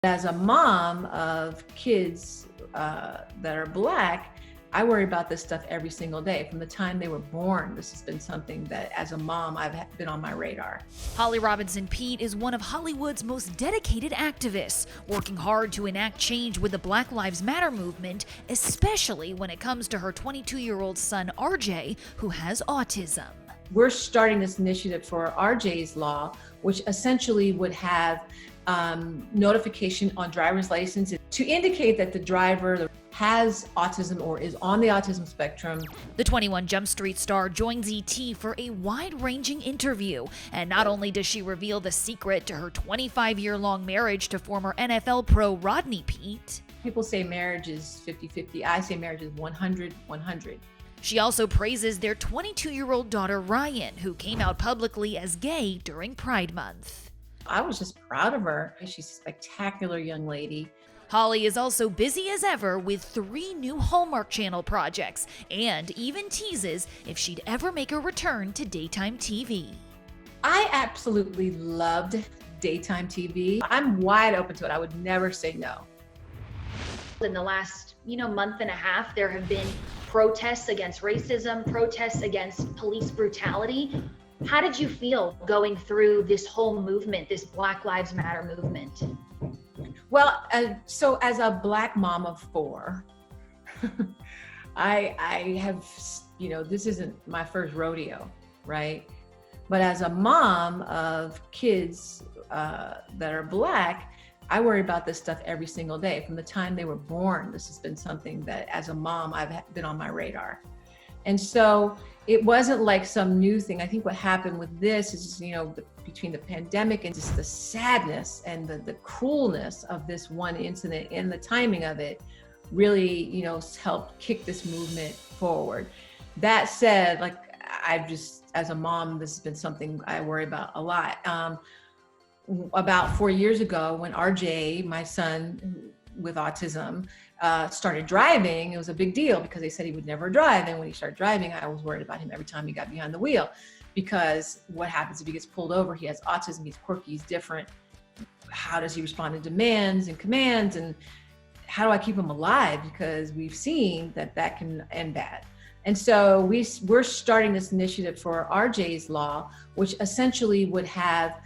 As a mom of kids that are Black, I worry about this stuff every single day. From the time they were born, this has been something that as a mom, I've been on my radar. Holly Robinson Peete is one of Hollywood's most dedicated activists, working hard to enact change with the Black Lives Matter movement, especially when it comes to her 22-year-old son, RJ, who has autism. We're starting this initiative for RJ's Law, which essentially would have notification on driver's license to indicate that the driver has autism or is on the autism spectrum. The 21 Jump Street star joins ET for a wide-ranging interview, and not only does she reveal the secret to her 25-year-long marriage to former NFL pro Rodney Peete. People say marriage is 50-50. I say marriage is 100-100. She also praises their 22-year-old daughter Ryan, who came out publicly as gay during Pride Month. I was just proud of her. She's a spectacular young lady. Holly is also busy as ever with 3 new Hallmark Channel projects, and even teases if she'd ever make a return to daytime TV. I absolutely loved daytime TV. I'm wide open to it. I would never say no. In the last, month and a half, there have been protests against racism, protests against police brutality. How did you feel going through this whole movement, this Black Lives Matter movement? Well, so as a Black mom of 4, I have, this isn't my first rodeo, right? But as a mom of kids that are Black, I worry about this stuff every single day. From the time they were born, this has been something that as a mom, I've been on my radar. And so it wasn't like some new thing. I think what happened with this is just, between the pandemic and just the sadness and the cruelness of this one incident and the timing of it really, helped kick this movement forward. That said, as a mom, this has been something I worry about a lot. About 4 years ago, when RJ, my son with autism, started driving, it was a big deal because they said he would never drive. And when he started driving, I was worried about him every time he got behind the wheel, because what happens if he gets pulled over? He has autism, he's quirky, he's different. How does he respond to demands and commands? And how do I keep him alive? Because we've seen that can end bad. And so we're starting this initiative for RJ's Law, which essentially would have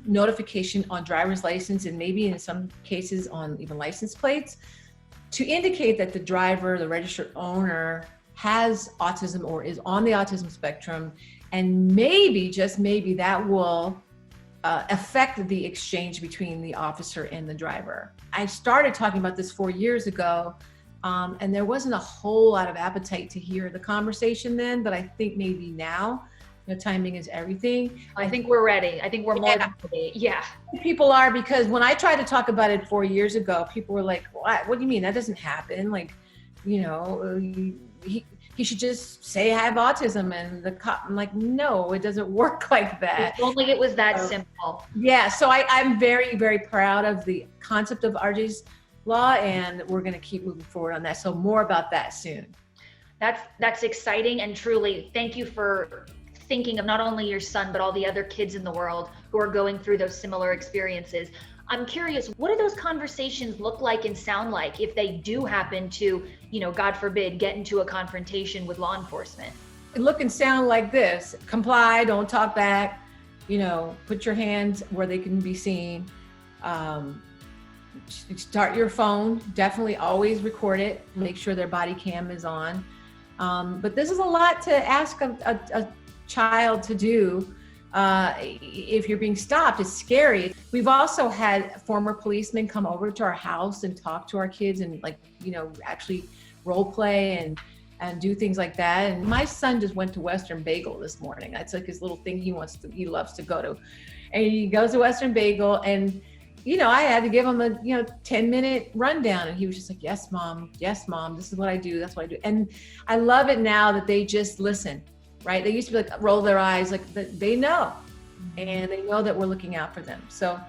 notification on driver's license, and maybe in some cases on even license plates, to indicate that the driver, the registered owner, has autism or is on the autism spectrum. And maybe, just maybe, that will affect the exchange between the officer and the driver. I started talking about this 4 years ago, and there wasn't a whole lot of appetite to hear the conversation then, but I think maybe now, timing is everything. I think we're ready. I think we're more than ready. Yeah. People are, because when I tried to talk about it 4 years ago, people were like, what do you mean? That doesn't happen. He should just say I have autism, and the cop, I'm like, no, it doesn't work like that. If only it was that simple. Yeah, so I'm very, very proud of the concept of RJ's Law, and we're gonna keep moving forward on that. So more about that soon. That's exciting, and truly, thank you for thinking of not only your son, but all the other kids in the world who are going through those similar experiences. I'm curious, what do those conversations look like and sound like if they do happen to, God forbid, get into a confrontation with law enforcement? It look and sound like this: comply, don't talk back, put your hands where they can be seen. Start your phone, definitely always record it, make sure their body cam is on. But this is a lot to ask a child to do. If you're being stopped, it's scary. We've also had former policemen come over to our house and talk to our kids and actually role play and do things like that. And my son just went to Western Bagel this morning. That's like his little thing he loves to go to. And he goes to Western Bagel, and I had to give him a 10-minute rundown, and he was just like, yes mom, this is what I do, that's what I do. And I love it now that they just listen. Right? They used to be like, roll their eyes, like they know, and they know that we're looking out for them. So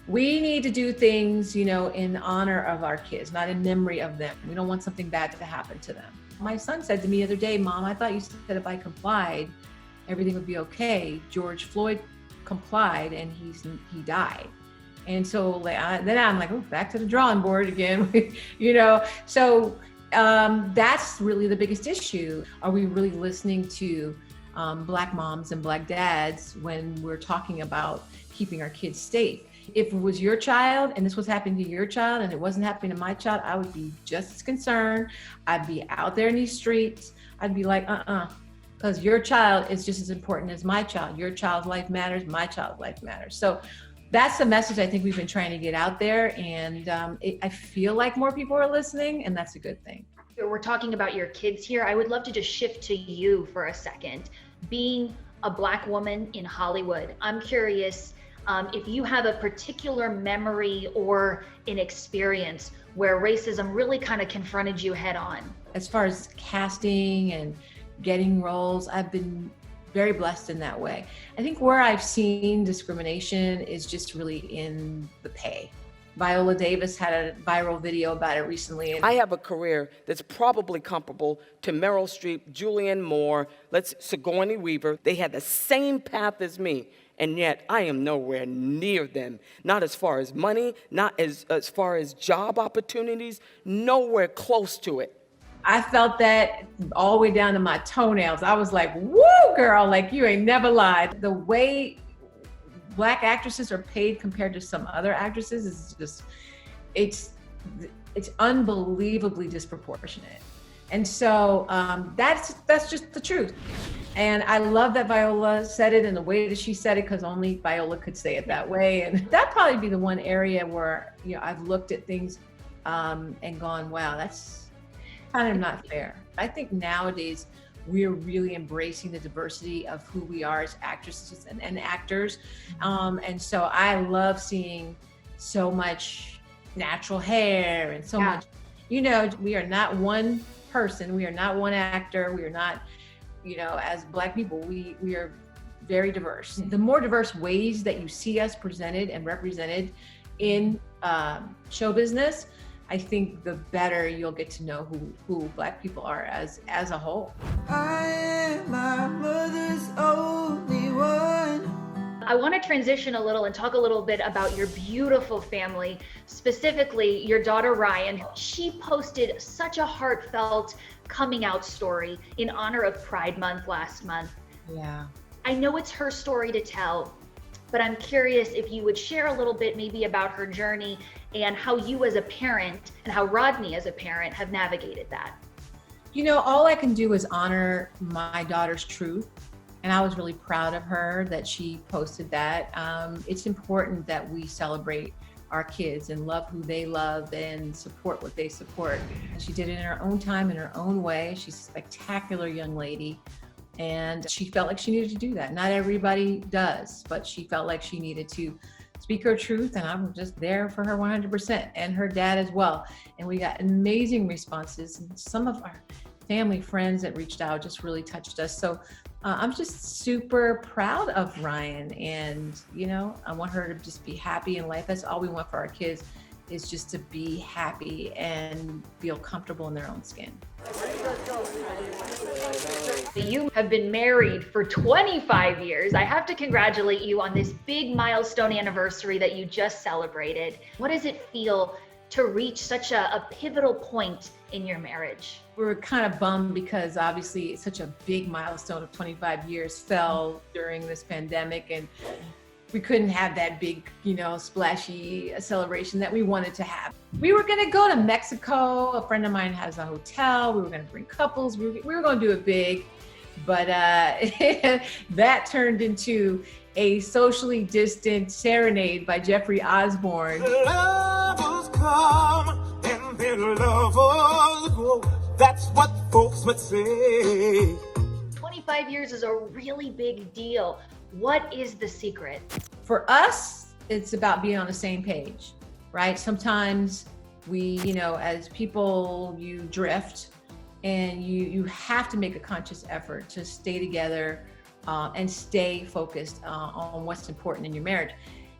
we need to do things, in honor of our kids, not in memory of them. We don't want something bad to happen to them. My son said to me the other day, Mom, I thought you said if I complied, everything would be okay. George Floyd complied and he died. And so then I'm like, oh, back to the drawing board again, you know? So that's really the biggest issue. Are we really listening to Black moms and Black dads when we're talking about keeping our kids safe? If it was your child and this was happening to your child and it wasn't happening to my child, I would be just as concerned. I'd be out there in these streets. I'd be like, because your child is just as important as my child. Your child's life matters, my child's life matters. So that's the message I think we've been trying to get out there. And I feel like more people are listening, and that's a good thing. We're talking about your kids here. I would love to just shift to you for a second. Being a Black woman in Hollywood, I'm curious if you have a particular memory or an experience where racism really kind of confronted you head on. As far as casting and getting roles, I've been very blessed in that way. I think where I've seen discrimination is just really in the pay. Viola Davis had a viral video about it recently. I have a career that's probably comparable to Meryl Streep, Julianne Moore, Sigourney Weaver. They had the same path as me, and yet I am nowhere near them. Not as far as money, not as far as job opportunities, nowhere close to it. I felt that all the way down to my toenails. I was like, woo, girl, like you ain't never lied. The way Black actresses are paid compared to some other actresses is just, it's unbelievably disproportionate. And so that's just the truth. And I love that Viola said it in the way that she said it, because only Viola could say it that way. And that'd probably be the one area where, you know, I've looked at things and gone, wow, that's kind of not fair. I think nowadays we're really embracing the diversity of who we are as actresses and actors. And so I love seeing so much natural hair and so much, you know, we are not one person. We are not one actor. We are not, you know, as Black people, we are very diverse. The more diverse ways that you see us presented and represented in show business, I think the better you'll get to know who Black people are as a whole. I am my mother's only one. I want to transition a little and talk a little bit about your beautiful family, specifically your daughter Ryan. She posted such a heartfelt coming out story in honor of Pride Month last month. Yeah. I know it's her story to tell, but I'm curious if you would share a little bit maybe about her journey and how you as a parent and how Rodney as a parent have navigated that. You know, all I can do is honor my daughter's truth. And I was really proud of her that she posted that. It's important that we celebrate our kids and love who they love and support what they support. She did it in her own time, in her own way. She's a spectacular young lady. And she felt like she needed to do that. Not everybody does, but she felt like she needed to speak her truth, and I'm just there for her 100%, and her dad as well. And we got amazing responses. And some of our family friends that reached out just really touched us. So I'm just super proud of Ryan, and you know, I want her to just be happy in life. That's all we want for our kids, is just to be happy and feel comfortable in their own skin. You have been married for 25 years. I have to congratulate you on this big milestone anniversary that you just celebrated. What does it feel to reach such a pivotal point in your marriage? We were kind of bummed because obviously such a big milestone of 25 years fell during this pandemic, and we couldn't have that big, you know, splashy celebration that we wanted to have. We were gonna go to Mexico. A friend of mine has a hotel. We were gonna bring couples. We were gonna do it big, but that turned into a socially distant serenade by Jeffrey Osborne. Lovers come and then lovers go. That's what folks would say. 25 years is a really big deal. What is the secret? For us, it's about being on the same page, right? Sometimes we, you know, as people, you drift, and you have to make a conscious effort to stay together and stay focused on what's important in your marriage.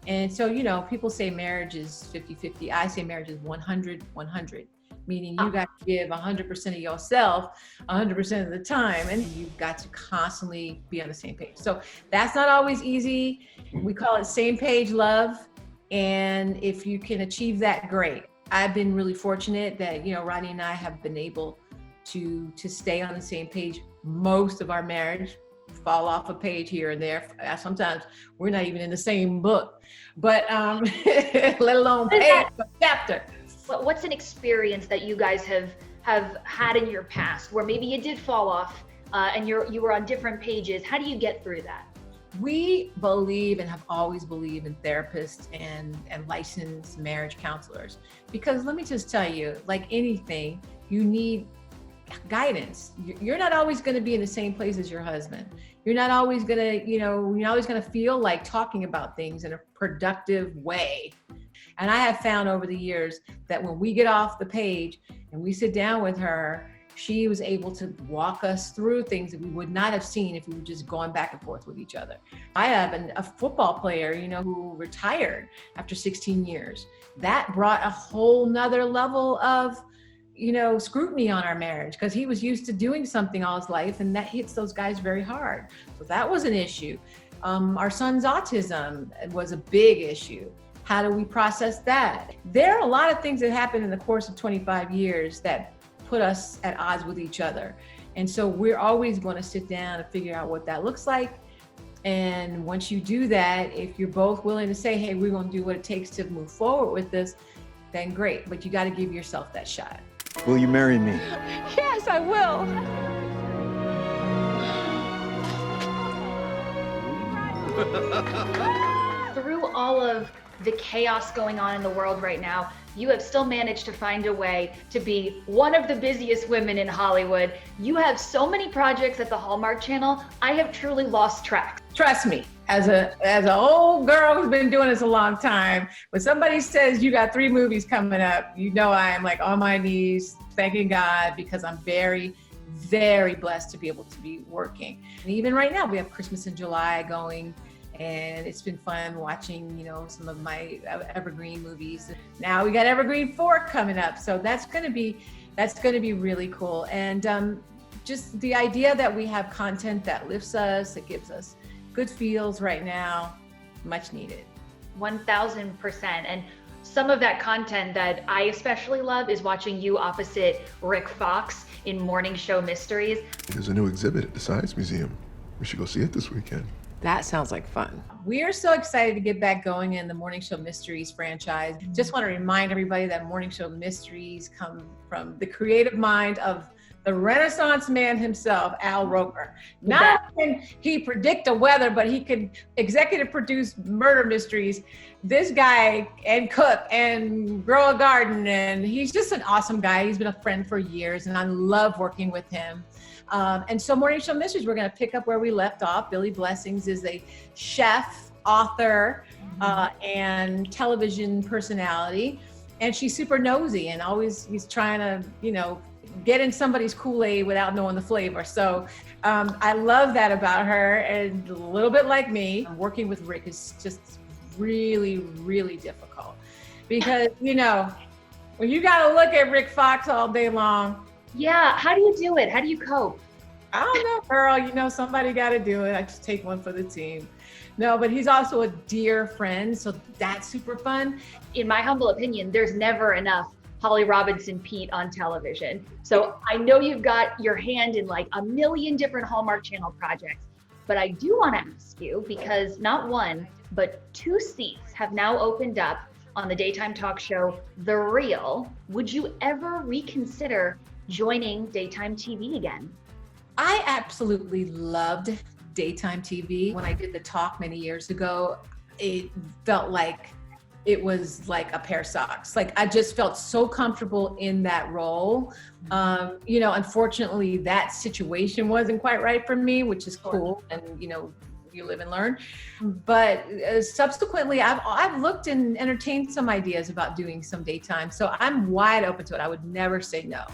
And so, you know, people say marriage is 50-50. I say marriage is 100-100. Meaning you got to give 100% of yourself 100% of the time, and you've got to constantly be on the same page. So that's not always easy. We call it same page love. And if you can achieve that, great. I've been really fortunate that, Rodney and I have been able to stay on the same page. Most of our marriage fall off a page here and there. Sometimes we're not even in the same book, but let alone page, chapter. What's an experience that you guys have had in your past where maybe you did fall off and you were on different pages? How do you get through that? We believe and have always believed in therapists and licensed marriage counselors, because let me just tell you, like anything, you need guidance. You're not always going to be in the same place as your husband. You're not always going to, you're not always going to feel like talking about things in a productive way. And I have found over the years that when we get off the page and we sit down with her, she was able to walk us through things that we would not have seen if we were just going back and forth with each other. I have a football player, who retired after 16 years. That brought a whole nother level of, scrutiny on our marriage, because he was used to doing something all his life, and that hits those guys very hard. So that was an issue. Our son's autism was a big issue. How do we process that? There are a lot of things that happened in the course of 25 years that put us at odds with each other. And so we're always going to sit down and figure out what that looks like. And once you do that, if you're both willing to say, hey, we're going to do what it takes to move forward with this, then great. But you got to give yourself that shot. Will you marry me? Yes, I will. Through all of the chaos going on in the world right now, you have still managed to find a way to be one of the busiest women in Hollywood. You have so many projects at the Hallmark Channel. I have truly lost track. Trust me, as an old girl who's been doing this a long time, when somebody says you got 3 movies coming up, I am like on my knees, thanking God, because I'm very, very blessed to be able to be working. And even right now, we have Christmas in July going, and it's been fun watching, some of my evergreen movies. Now we got Evergreen 4 coming up, so that's going to be really cool. And just the idea that we have content that lifts us, that gives us good feels right now, much needed. 1000%. And some of that content that I especially love is watching you opposite Rick Fox in Morning Show Mysteries. There's a new exhibit at the Science Museum. We should go see it this weekend. That sounds like fun. We are so excited to get back going in the Morning Show Mysteries franchise. Just want to remind everybody that Morning Show Mysteries come from the creative mind of the Renaissance man himself, Al Roker. Not only can he predict the weather, but he can executive produce murder mysteries. This guy and cook and grow a garden, and he's just an awesome guy. He's been a friend for years, and I love working with him. And so Morning Show Mysteries, we're going to pick up where we left off. Billy Blessings is a chef, author, and television personality. And she's super nosy and always he's trying to, get in somebody's Kool-Aid without knowing the flavor. So I love that about her. And a little bit like me, working with Rick is just really, really difficult. Because, when you got to look at Rick Fox all day long. Yeah, how do you do it? How do you cope? I don't know, girl. Somebody got to do it. I just take one for the team. No, but he's also a dear friend, so that's super fun. In my humble opinion, there's never enough Holly Robinson Peete on television. So I know you've got your hand in like a million different Hallmark Channel projects, but I do want to ask you, because not one, but 2 seats have now opened up on the daytime talk show, The Real. Would you ever reconsider joining daytime TV again? I absolutely loved daytime TV. When I did the talk many years ago, it felt like it was like a pair of socks. Like I just felt so comfortable in that role. Unfortunately that situation wasn't quite right for me, which is cool. And, you live and learn. But subsequently, I've looked and entertained some ideas about doing some daytime. So I'm wide open to it. I would never say no.